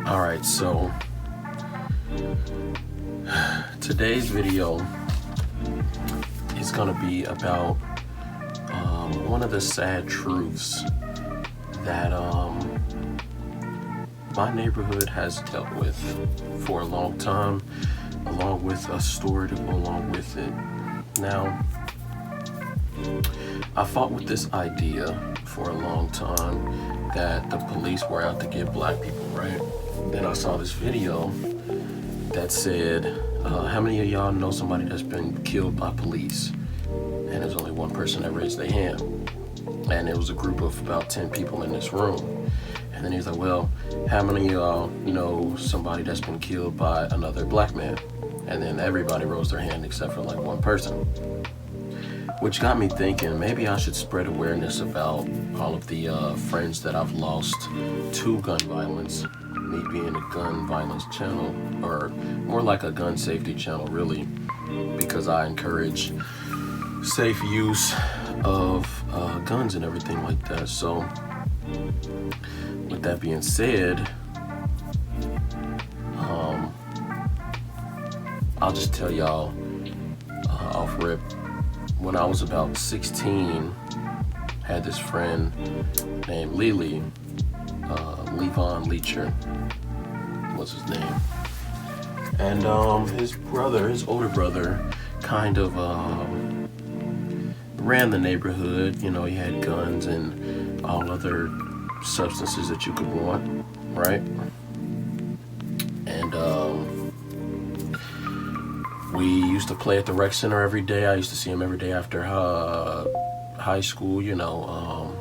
Alright, so today's video is going to be about one of the sad truths that my neighborhood has dealt with for a long time, along with a story to go along with it. Now, I fought with this idea for a long time that the police were out to get black people, right? Then I saw this video that said, how many of y'all know somebody that's been killed by police? And there's only one person that raised their hand. And it was a group of about 10 people in this room. And then he's like, well, how many of y'all know somebody that's been killed by another black man? And then everybody rose their hand except for like one person. Which got me thinking, maybe I should spread awareness about all of the friends that I've lost to gun violence. Me being a gun violence channel, or more like a gun safety channel really, because I encourage safe use of guns and everything like that. So with that being said, I'll just tell y'all off rip, when I was about 16, had this friend named Lily, Levon Leacher was his name. And his older brother, kind of ran the neighborhood. You know, he had guns and all other substances that you could want, right? And we used to play at the rec center every day. I used to see him every day after high school, you know.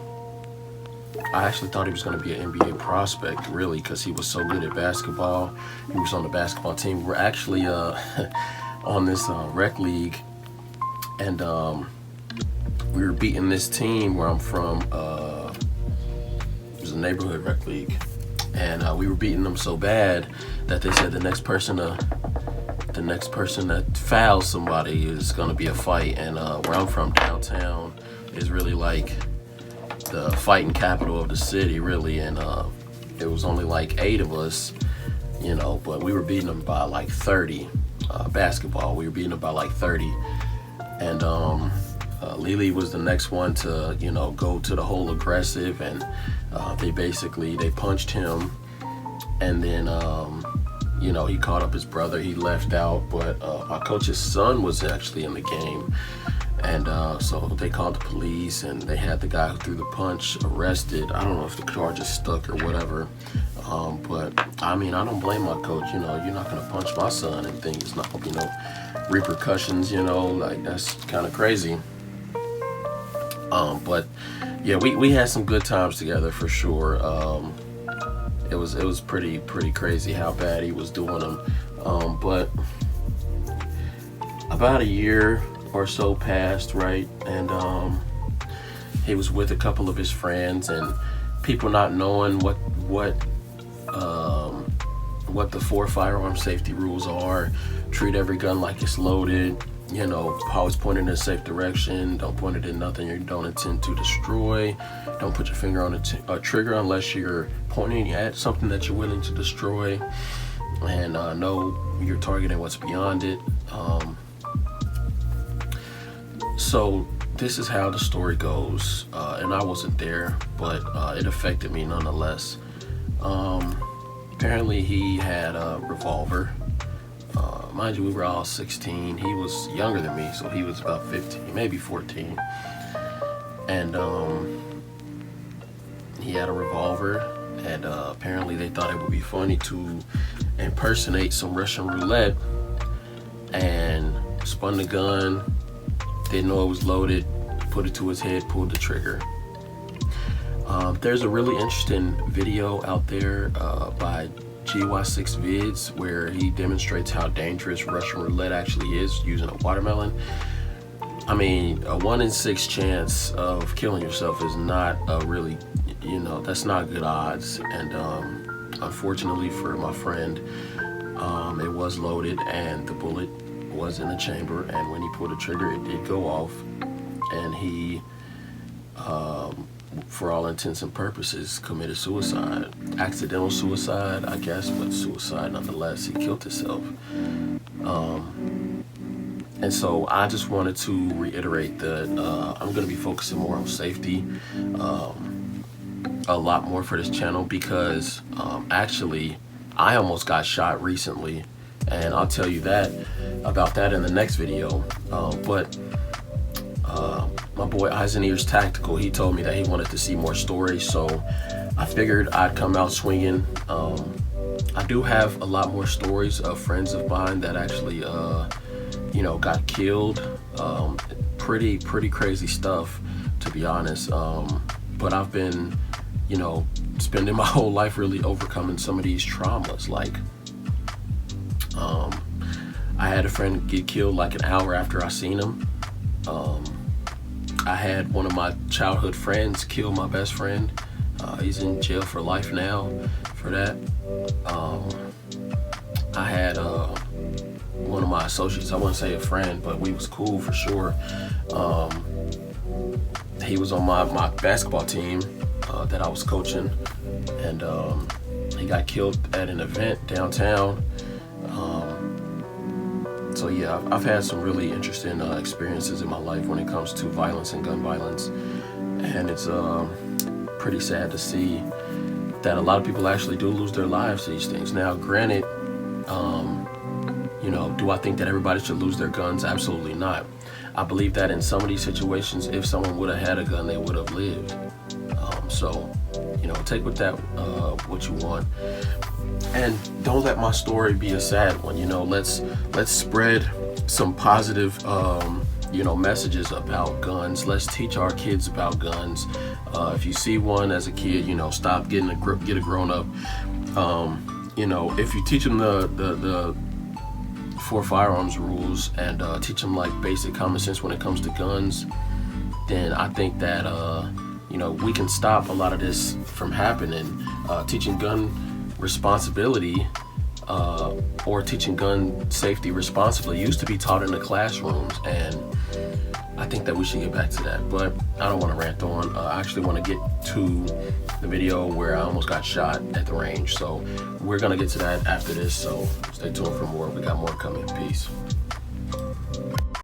I actually thought he was going to be an NBA prospect, really, because he was so good at basketball. He was on the basketball team. We were actually on this rec league, and we were beating this team where I'm from. It was a neighborhood rec league, and we were beating them so bad that they said the next person that fouls somebody is going to be a fight. And where I'm from, downtown, is really like the fighting capital of the city, really. And it was only like 8 of us, you know, but we were beating them by like 30. Basketball, we were beating them by like 30. And Lily was the next one to, you know, go to the whole aggressive, and they punched him, and then you know, he caught up his brother. He left out, but my coach's son was actually in the game. And so they called the police, and they had the guy who threw the punch arrested. I don't know if the charges stuck or whatever. But I mean, I don't blame my coach. You know, you're not going to punch my son and think it's not, you know, repercussions, you know, like that's kind of crazy. But yeah, we had some good times together for sure. It was pretty crazy how bad he was doing them. But about a year or so passed, right? And he was with a couple of his friends, and people not knowing what the 4 firearm safety rules are. Treat every gun like it's loaded. You know, always point it in a safe direction. Don't point it in nothing you don't intend to destroy. Don't put your finger on a trigger unless you're pointing at something that you're willing to destroy. And know you're targeting what's beyond it. So this is how the story goes. And I wasn't there, but it affected me nonetheless. Apparently he had a revolver. Mind you, we were all 16. He was younger than me, so he was about 15, maybe 14. And he had a revolver, and apparently they thought it would be funny to impersonate some Russian roulette, and spun the gun, didn't know it was loaded, put it to his head, pulled the trigger. There's a really interesting video out there by GY6 Vids where he demonstrates how dangerous Russian roulette actually is using a watermelon. I mean, a 1 in 6 chance of killing yourself is not a really, you know, that's not good odds. And unfortunately for my friend, it was loaded and the bullet was in the chamber, and when he pulled the trigger, it did go off, and he for all intents and purposes, committed suicide. Accidental suicide, I guess, but suicide nonetheless. He killed himself. And so I just wanted to reiterate that I'm going to be focusing more on safety a lot more for this channel, because actually I almost got shot recently, and I'll tell you about that in the next video. But my boy Eisenears Tactical, he told me that he wanted to see more stories, so I figured I'd come out swinging. I do have a lot more stories of friends of mine that actually got killed. Pretty crazy stuff, to be honest. But I've been spending my whole life really overcoming some of these traumas. Like I had a friend get killed like an hour after I seen him. I had one of my childhood friends kill my best friend. He's in jail for life now for that. I had one of my associates, I wouldn't say a friend, but we was cool for sure. He was on my basketball team that I was coaching, and he got killed at an event downtown. So yeah, I've had some really interesting experiences in my life when it comes to violence and gun violence, and it's pretty sad to see that a lot of people actually do lose their lives to these things. Now, granted, do I think that everybody should lose their guns? Absolutely not. I believe that in some of these situations, if someone would have had a gun, they would have lived. So, take with that what you want, and don't let my story be a sad one. Let's spread some positive messages about guns. Let's teach our kids about guns. If you see one as a kid, stop, get a grown up. If you teach them the 4 firearms rules and teach them like basic common sense when it comes to guns, then I think that we can stop a lot of this from happening. Teaching gun responsibility or teaching gun safety responsibly used to be taught in the classrooms, and I think that we should get back to that. But I don't want to rant on. I actually want to get to the video where I almost got shot at the range, so we're gonna get to that after this, so stay tuned for more. We got more coming. Peace.